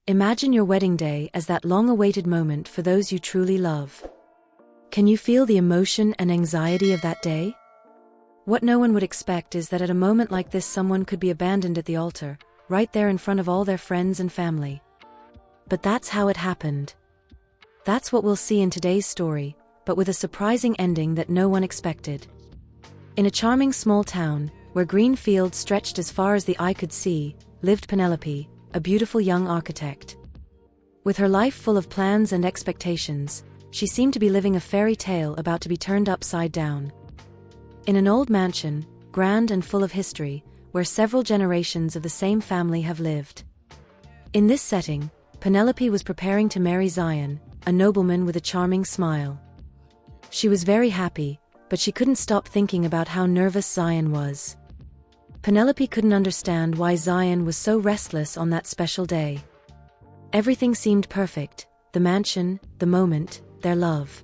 Imagine your wedding day as that long-awaited moment for those you truly love. Can you feel the emotion and anxiety of that day? What no one would expect is that at a moment like this someone could be abandoned at the altar, right there in front of all their friends and family. But that's how it happened. That's what we'll see in today's story, but with a surprising ending that no one expected. In a charming small town, where green fields stretched as far as the eye could see, lived Penelope, a beautiful young architect. With her life full of plans and expectations, she seemed to be living a fairy tale about to be turned upside down. In an old mansion, grand and full of history, where several generations of the same family have lived. In this setting, Penelope was preparing to marry Zyan, a nobleman with a charming smile. She was very happy, but she couldn't stop thinking about how nervous Zyan was. Penelope couldn't understand why Zyan was so restless on that special day. Everything seemed perfect, the mansion, the moment, their love.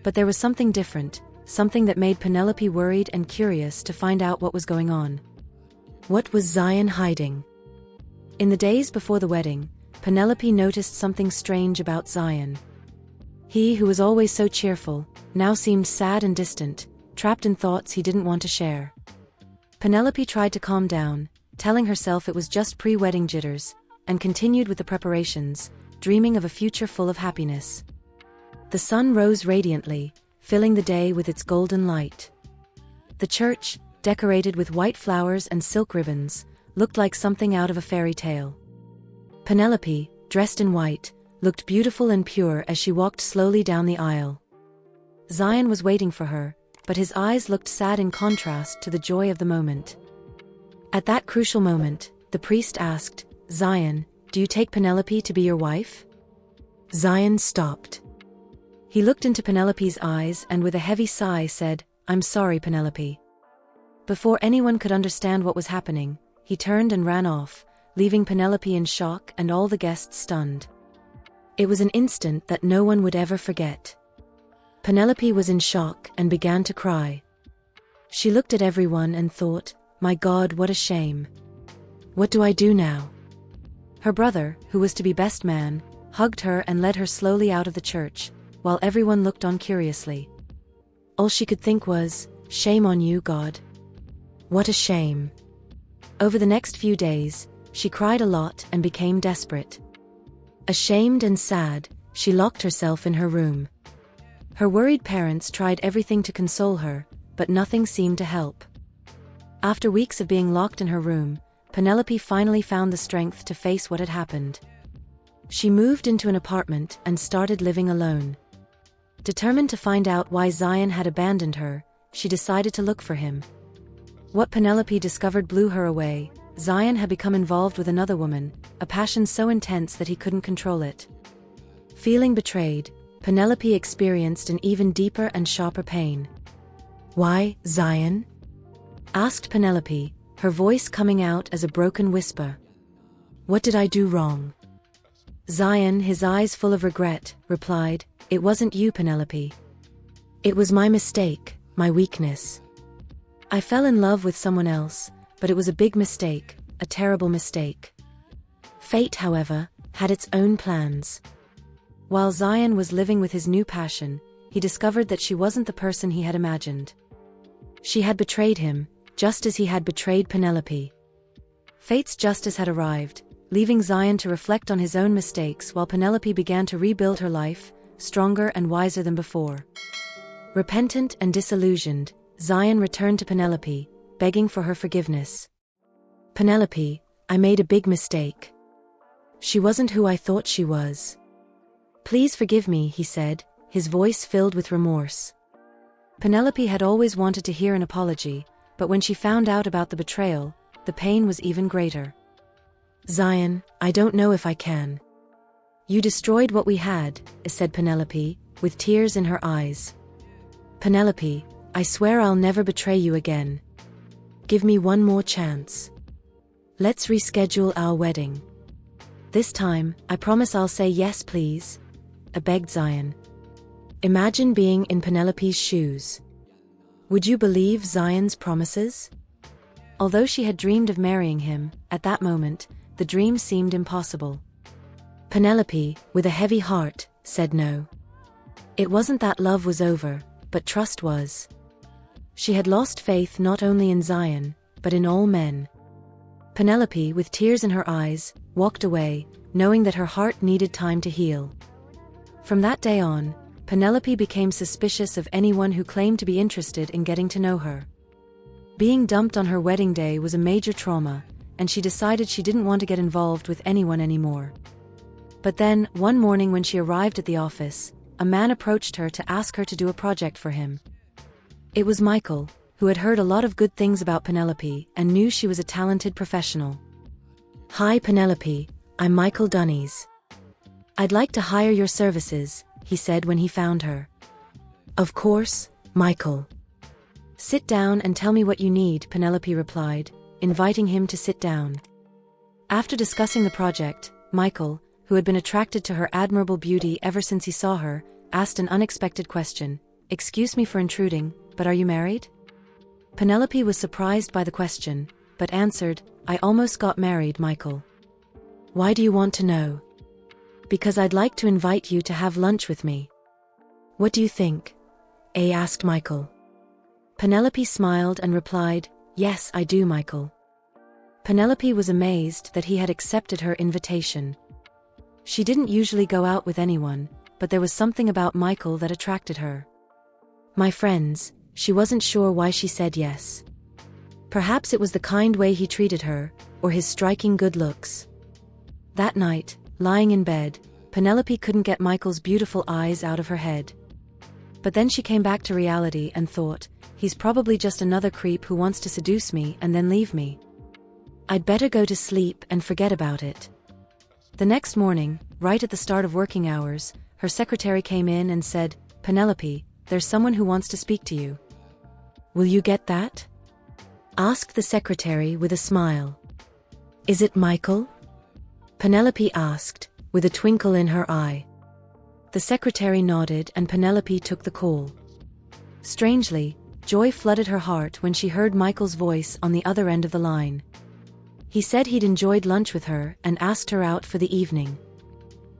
But there was something different, something that made Penelope worried and curious to find out what was going on. What was Zyan hiding? In the days before the wedding, Penelope noticed something strange about Zyan. He who was always so cheerful, now seemed sad and distant, trapped in thoughts he didn't want to share. Penelope tried to calm down, telling herself it was just pre-wedding jitters, and continued with the preparations, dreaming of a future full of happiness. The sun rose radiantly, filling the day with its golden light. The church, decorated with white flowers and silk ribbons, looked like something out of a fairy tale. Penelope, dressed in white, looked beautiful and pure as she walked slowly down the aisle. Zyan was waiting for her, but his eyes looked sad in contrast to the joy of the moment. At that crucial moment, the priest asked, "Zyan, do you take Penelope to be your wife?" Zyan stopped. He looked into Penelope's eyes and with a heavy sigh said, "I'm sorry, Penelope." Before anyone could understand what was happening, he turned and ran off, leaving Penelope in shock and all the guests stunned. It was an instant that no one would ever forget. Penelope was in shock and began to cry. She looked at everyone and thought, "My God, what a shame. What do I do now?" Her brother, who was to be best man, hugged her and led her slowly out of the church, while everyone looked on curiously. All she could think was, "Shame on you, God. What a shame." Over the next few days, she cried a lot and became desperate. Ashamed and sad, she locked herself in her room. Her worried parents tried everything to console her, but nothing seemed to help. After weeks of being locked in her room, Penelope finally found the strength to face what had happened. She moved into an apartment and started living alone. Determined to find out why Zyan had abandoned her, she decided to look for him. What Penelope discovered blew her away. Zyan had become involved with another woman, a passion so intense that he couldn't control it. Feeling betrayed, Penelope experienced an even deeper and sharper pain. "Why, Zyan?" asked Penelope, her voice coming out as a broken whisper. "What did I do wrong?" Zyan, his eyes full of regret, replied, "It wasn't you, Penelope. It was my mistake, my weakness. I fell in love with someone else, but it was a big mistake, a terrible mistake." Fate, however, had its own plans. While Zyan was living with his new passion, he discovered that she wasn't the person he had imagined. She had betrayed him, just as he had betrayed Penelope. Fate's justice had arrived, leaving Zyan to reflect on his own mistakes while Penelope began to rebuild her life, stronger and wiser than before. Repentant and disillusioned, Zyan returned to Penelope, begging for her forgiveness. "Penelope, I made a big mistake. She wasn't who I thought she was. Please forgive me," he said, his voice filled with remorse. Penelope had always wanted to hear an apology, but when she found out about the betrayal, the pain was even greater. "Zyan, I don't know if I can. You destroyed what we had," said Penelope, with tears in her eyes. "Penelope, I swear I'll never betray you again. Give me one more chance. Let's reschedule our wedding. This time, I promise I'll say yes, please," begged Zyan. Imagine being in Penelope's shoes. Would you believe Zyan's promises? Although she had dreamed of marrying him, at that moment, the dream seemed impossible. Penelope, with a heavy heart, said no. It wasn't that love was over, but trust was. She had lost faith not only in Zyan, but in all men. Penelope, with tears in her eyes, walked away, knowing that her heart needed time to heal. From that day on, Penelope became suspicious of anyone who claimed to be interested in getting to know her. Being dumped on her wedding day was a major trauma, and she decided she didn't want to get involved with anyone anymore. But then, one morning when she arrived at the office, a man approached her to ask her to do a project for him. It was Michael, who had heard a lot of good things about Penelope and knew she was a talented professional. "Hi Penelope, I'm Michael Dunnies. I'd like to hire your services," he said when he found her. "Of course, Michael. Sit down and tell me what you need," Penelope replied, inviting him to sit down. After discussing the project, Michael, who had been attracted to her admirable beauty ever since he saw her, asked an unexpected question. "Excuse me for intruding, but are you married?" Penelope was surprised by the question, but answered, "I almost got married, Michael." "Why do you want to know?" "Because I'd like to invite you to have lunch with me." "What do you think?" asked Michael. Penelope smiled and replied, "Yes, I do, Michael." Penelope was amazed that he had accepted her invitation. She didn't usually go out with anyone, but there was something about Michael that attracted her. "My friends," she wasn't sure why she said yes. Perhaps it was the kind way he treated her, or his striking good looks. That night, lying in bed, Penelope couldn't get Michael's beautiful eyes out of her head. But then she came back to reality and thought, he's probably just another creep who wants to seduce me and then leave me. I'd better go to sleep and forget about it. The next morning, right at the start of working hours, her secretary came in and said, "Penelope, there's someone who wants to speak to you." "Will you get that?" asked the secretary with a smile. "Is it Michael?" Penelope asked, with a twinkle in her eye. The secretary nodded and Penelope took the call. Strangely, joy flooded her heart when she heard Michael's voice on the other end of the line. He said he'd enjoyed lunch with her and asked her out for the evening.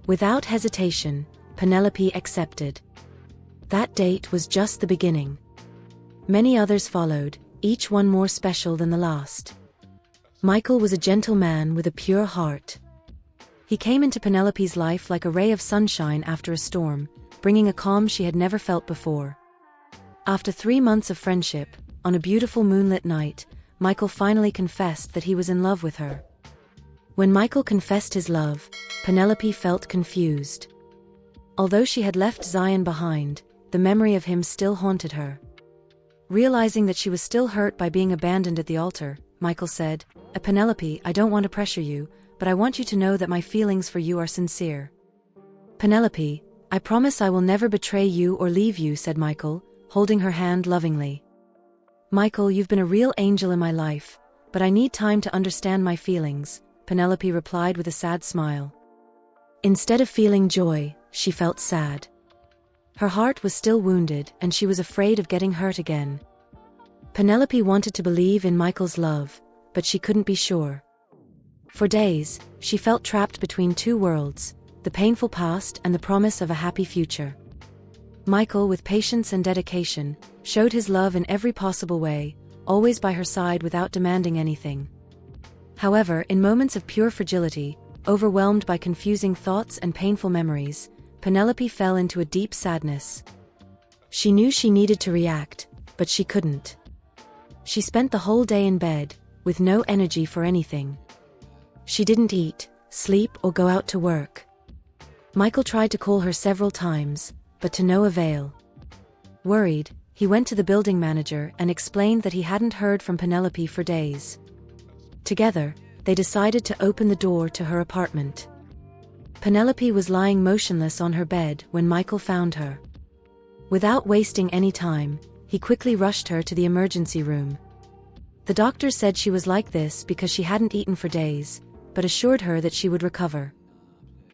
Without hesitation, Penelope accepted. That date was just the beginning. Many others followed, each one more special than the last. Michael was a gentle man with a pure heart. He came into Penelope's life like a ray of sunshine after a storm, bringing a calm she had never felt before. After 3 months of friendship, on a beautiful moonlit night, Michael finally confessed that he was in love with her. When Michael confessed his love, Penelope felt confused. Although she had left Zyan behind, the memory of him still haunted her. Realizing that she was still hurt by being abandoned at the altar, Michael said, "Penelope, I don't want to pressure you, but I want you to know that my feelings for you are sincere." "Penelope, I promise I will never betray you or leave you," said Michael, holding her hand lovingly. "Michael, you've been a real angel in my life, but I need time to understand my feelings," Penelope replied with a sad smile. Instead of feeling joy, she felt sad. Her heart was still wounded and she was afraid of getting hurt again. Penelope wanted to believe in Michael's love, but she couldn't be sure. For days, she felt trapped between two worlds, the painful past and the promise of a happy future. Michael, with patience and dedication, showed his love in every possible way, always by her side without demanding anything. However, in moments of pure fragility, overwhelmed by confusing thoughts and painful memories, Penelope fell into a deep sadness. She knew she needed to react, but she couldn't. She spent the whole day in bed, with no energy for anything. She didn't eat, sleep, or go out to work. Michael tried to call her several times, but to no avail. Worried, he went to the building manager and explained that he hadn't heard from Penelope for days. Together, they decided to open the door to her apartment. Penelope was lying motionless on her bed when Michael found her. Without wasting any time, he quickly rushed her to the emergency room. The doctor said she was like this because she hadn't eaten for days, but assured her that she would recover.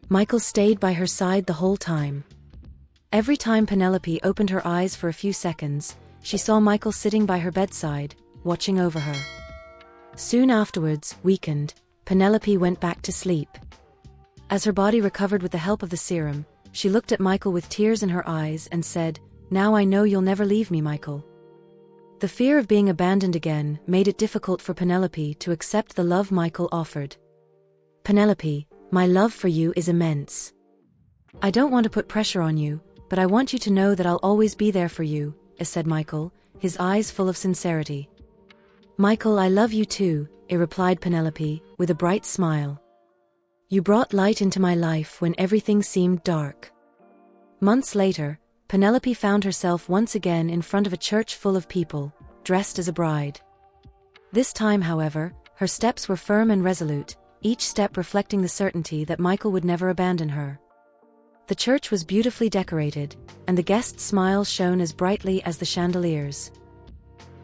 Michael stayed by her side the whole time. Every time Penelope opened her eyes for a few seconds, she saw Michael sitting by her bedside, watching over her. Soon afterwards, weakened, Penelope went back to sleep. As her body recovered with the help of the serum, she looked at Michael with tears in her eyes and said, "Now I know you'll never leave me, Michael." The fear of being abandoned again made it difficult for Penelope to accept the love Michael offered. "Penelope, my love for you is immense. I don't want to put pressure on you, but I want you to know that I'll always be there for you," said Michael, his eyes full of sincerity. "Michael, I love you too," replied Penelope, with a bright smile. "You brought light into my life when everything seemed dark." Months later, Penelope found herself once again in front of a church full of people, dressed as a bride. This time, however, her steps were firm and resolute, each step reflecting the certainty that Michael would never abandon her. The church was beautifully decorated, and the guests' smiles shone as brightly as the chandeliers.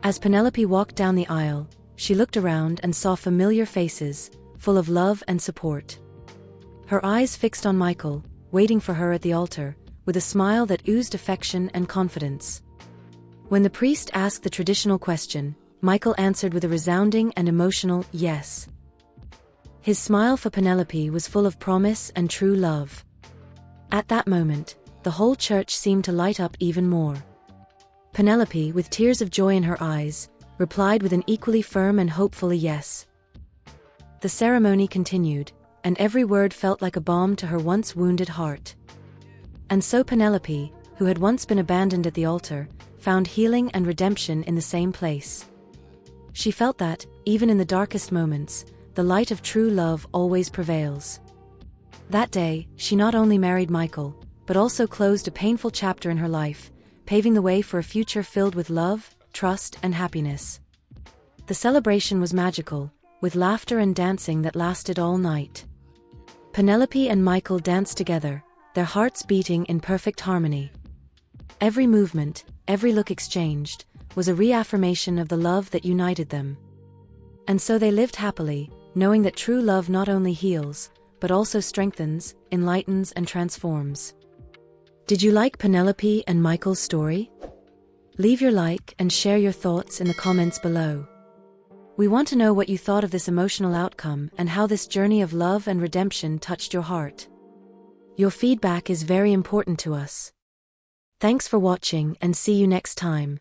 As Penelope walked down the aisle, she looked around and saw familiar faces, full of love and support. Her eyes fixed on Michael, waiting for her at the altar, with a smile that oozed affection and confidence. When the priest asked the traditional question, Michael answered with a resounding and emotional yes. His smile for Penelope was full of promise and true love. At that moment, the whole church seemed to light up even more. Penelope, with tears of joy in her eyes, replied with an equally firm and hopeful yes. The ceremony continued, and every word felt like a balm to her once wounded heart. And so Penelope, who had once been abandoned at the altar, found healing and redemption in the same place. She felt that, even in the darkest moments, the light of true love always prevails. That day, she not only married Michael, but also closed a painful chapter in her life, paving the way for a future filled with love, trust, and happiness. The celebration was magical, with laughter and dancing that lasted all night. Penelope and Michael danced together, their hearts beating in perfect harmony. Every movement, every look exchanged, was a reaffirmation of the love that united them. And so they lived happily, knowing that true love not only heals, but also strengthens, enlightens, and transforms. Did you like Penelope and Michael's story? Leave your like and share your thoughts in the comments below. We want to know what you thought of this emotional outcome and how this journey of love and redemption touched your heart. Your feedback is very important to us. Thanks for watching and see you next time.